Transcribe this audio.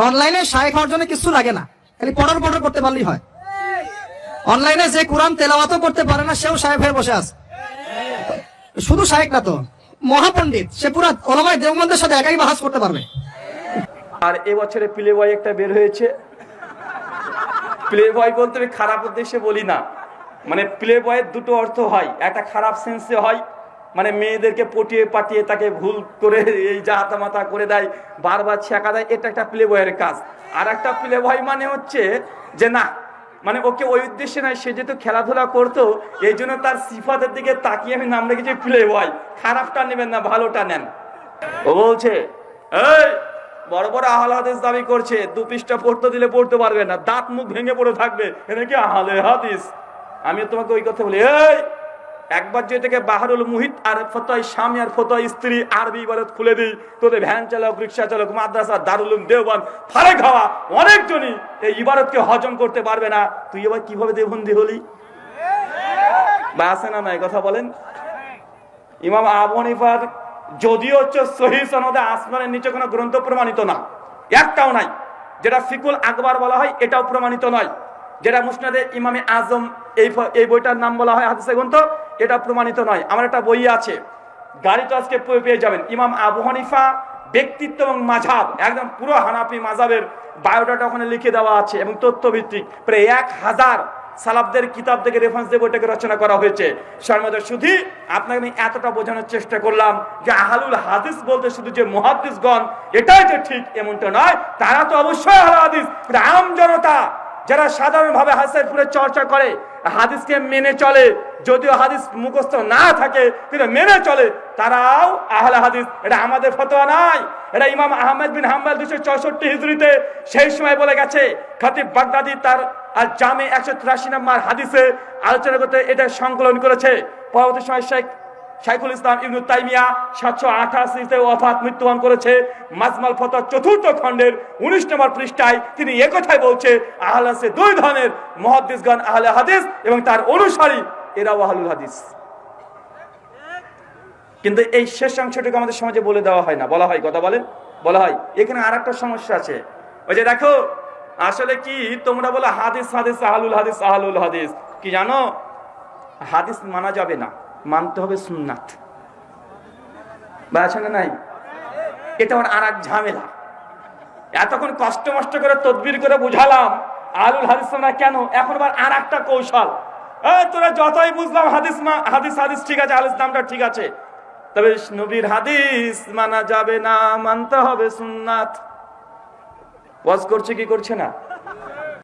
অনলাইনে শায়েখ হওয়ার জন্য কিছু লাগে না, খালি পড়ার করতে পারলেই হয়। অনলাইনে যে কোরআন তেলাওয়াতও করতে পারে না সেও শায়েখ হয়ে বসে আছে। শুধু শায়েখ না তো, মহাপণ্ডিত, সে পুরা ওলামায়ে দেওবন্দের সাথে একাই বাহাস করতে পারবে। আর এবছরে প্লে বয় একটা বের হয়েছে। প্লে বয় বলতে আমি খারাপ উদ্দেশ্যে বলি না, মানে প্লে বয়ের দুটো অর্থ হয়, একটা খারাপ সেন্সে হয়, মানে মেয়েদেরকে পটিয়ে পাটিয়ে তাকে ভুল করে এই জাহাতা মাথা করে দেয়, বারবার ছেঁকা দেয়, এটা একটা প্লে বয়ের কাজ। আর একটা প্লে বয় মানে হচ্ছে যে না, মানে ওকে ওই উদ্দেশ্যে নয়, সে যেহেতু খেলাধুলা করতো এই জন্য তার সিফাতের দিকে তাকিয়ে আমি নাম রেখেছি প্লে বয়। খারাপটা নেবেন না, ভালোটা নেন। ও বলছে এই বড় বড় আহলে হাদিস দাবি করছে, 2 পৃষ্ঠা পড়তে দিলে পড়তে পারবে না, দাঁত মুখ ভেঙে পড়ে থাকবে, এটা কি আহলে হাদিস? আমি তোমাকে ওই কথা বলি, এই একবার যে থেকে বাহারুল মুহিত আর ফতোয়া স্বামী আর ফতোয়া স্ত্রী আরবি ইবারত খুলে দিই, তোদের ভ্যান চালক, রিক্সা চালক, মাদ্রাসা, দারুল উলুম দেওবন্দ, ফারেক হওয়া অনেকজনই এই ইবারতকে হজম করতে পারবে না। তুই এবার কিভাবে দেবন্দি হলি? বা আছে না নাই কথা বলেন? ইমাম আবু হানিফার যদিও হচ্ছে সহিহ সনদে আসমানের নিচে কোনো গ্রন্থ প্রমাণিত না, একটাও নাই। যেটা ফিকুল আকবার বলা হয় এটাও প্রমাণিত নয়। যেটা মুসনাদে ইমামে আজম এই বইটার নাম বলা হয় হাদিসে গ্রন্থ, এটা প্রমাণিত নয়। আমার একটা বই আছে, গাড়িটা আজকে পেয়ে যাবেন, ইমাম আবু হানিফা ব্যক্তিত্ব এবং মাযহাব, একদম পুরো হানাফি মাযহাবের বায়োডাটা ওখানে লিখে দেওয়া আছে এবং তথ্যভিত্তিক। প্রায় 1000 সালাফদের কিতাব থেকে রেফারেন্স দিয়ে বইটাকে রচনা করা হয়েছে। সর্বদা শুধু আপনাকে আমি এতটা বোঝানোর চেষ্টা করলাম যে আহলুল হাদিস বলতে শুধু যে মুহাদ্দিসগণ এটাই যে ঠিক এমনটা নয়, তারা তো অবশ্যই আহলুল হাদিস। আম জনতা যারা সাধারণভাবে হাদিসের পুরো চর্চা করে, হাদিসকে মেনে চলে, যদিও হাদিস মুখস্থ না থাকে কিন্তু মেনে চলে, তারাও আহলে হাদিস। এটা আমাদের ফতোয়া নাই, এটা ইমাম আহমদ বিন হাম্বল 264 হিজরিতে সেই সময় বলে গেছে। খতিব বাগদাদি তার আর জামে 183 নম্বর হাদিসে আলোচনা করতে এটা সংকলন করেছে। পরবর্তী সময় শাইখুল ইসলাম ইবনে তাইমিয়া 788 ওয়াফাত, মৃত্যুবরণ করেছে। মাজমাল ফতোয়া 4th খণ্ডের 19 নম্বর পৃষ্ঠায় তিনি একথাই বলছে, আহলে হাদিস 2 ধরনের, মুহাদ্দিসগণ আহলে হাদিস এবং তার অনুসারী এরাও আহলুল হাদিস। কিন্তু এই শেষ অংশটুকু আমাদের সমাজে বলে দেওয়া হয় না, বলা হয়, কথা বলেন, বলা হয়। এখানে আরেকটা সমস্যা আছে, ওই যে দেখো আসলে কি তোমরা বলো হাদিস হাদিস আহলুল হাদিস আহলুল হাদিস, কি জানো হাদিস মানা যাবে না, মানতে হবে সুন্নাত। বুঝছেন না? নাই, এটা আর এক ঝামেলা। এতক্ষণ কষ্ট মষ্ট করে তদবির করে বুঝালাম আহলুল হাদিস না কেন, এখন আবার আর একটা কৌশল। তোরা যতই বুঝলাম হাদিস হাদিস হাদিস ঠিক আছে, আহলুল নামটা ঠিক আছে, তবে নবীর হাদিস মানা যাবে না, মানতে হবে সুন্নাত। ওয়াজ করছে কি করছে না?